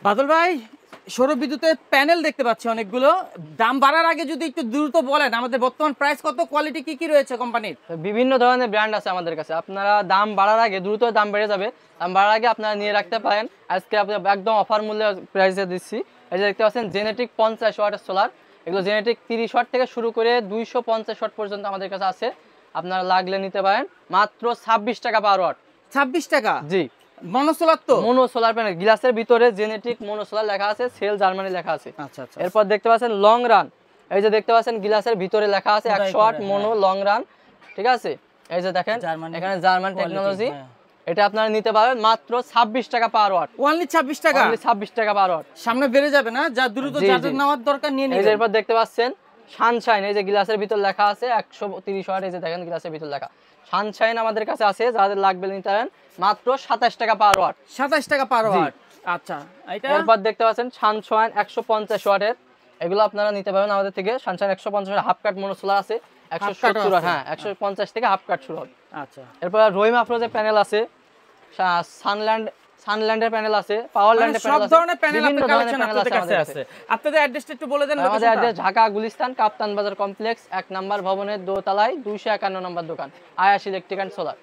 বাদল ভাই, সৌর বিদ্যুতের প্যানেল দেখতে পাচ্ছি অনেকগুলো। দাম বাড়ার আগে যদি একটু দ্রুত বলেন, আমাদের বর্তমান প্রাইস কত, কোয়ালিটি কি কি রয়েছে কোম্পানির? বিভিন্ন ধরনের ব্র্যান্ড আছে আমাদের কাছে। আপনারা দাম বাড়ার আগে, দ্রুত দাম বেড়ে যাবে, দাম বাড়ার আগে আপনারা নিয়ে রাখতে পারেন। আজকে আপনি একদম অফার মূল্যে প্রাইসে দিচ্ছি। এই যে দেখতে পাচ্ছেন জেনেটিক 50 ওয়াটের সোলার। এগুলো জেনেটিক 30 ওয়াট থেকে শুরু করে 250 ওয়াট পর্যন্ত আমাদের কাছে আছে। আপনারা লাগলে নিতে পারেন মাত্র 26 টাকা পার ওয়াট। 26 টাকা? জি। মনোসোলার তো? মোনো সোলার প্যানেল, গ্লাসের ভিতরে জেনেটিক মোনো সোলার লেখা আছে, সেল জার্মানি লেখা আছে। আচ্ছা আচ্ছা। এরপর দেখতে পাচ্ছেন লং রান। এই যে দেখতে পাচ্ছেন গ্লাসের ভিতরে লেখা আছে 100 ওয়াট মোনো লং রান। ঠিক আছে, এই যে দেখেন এখানে জার্মান টেকনোলজি। এটা আপনারা নিতে পারবেন মাত্র 26 টাকা পার ওয়াট। অনলি 26 টাকা? অনলি 26 টাকা পার ওয়াট। সামনে বেড়ে যাবে না? যা দ্রুত যাদের নেওয়ার দরকার নিয়ে নিন। এই যে এরপর দেখতে পাচ্ছেন সানশাইন। এই যে গ্লাসের ভিতর লেখা আছে 130 ওয়াট। এই যে দেখেন গ্লাসের ভিতর লেখা সানশাইন আমাদের কাছে আছে, যাদের লাগবে নিতে পারেন মাত্র 27 টাকা পার ওয়াট। 27 টাকা পার ওয়াট। আচ্ছা, এটা এরপর দেখতে পাচ্ছেন সানশাইন 150 ওয়াটের। এগুলো আপনারা নিতে পারবেন আমাদের থেকে। সানশাইন 150 হাফ কাট মোনো সোলার আছে 170। হ্যাঁ, 150 থেকে হাফ কাট শুরু হবে। আচ্ছা। এরপর রহিম আফরোজের প্যানেল আছে, সানল্যান্ডের প্যানেল আছে, পাওয়ারল্যান্ডের প্যানেল আছে, সব ধরনের প্যানেল আপনাদের কাছে আছে। আপনাদের অ্যাড্রেসটা একটু বলে দেন। আমাদের অ্যাড্রেস ঢাকা গুলিস্তান কাপ্তান বাজার কমপ্লেক্স 1 নম্বর ভবনের দোতলায় 251 নম্বর দোকান, আয়াস ইলেকট্রিক এন্ড সোলার।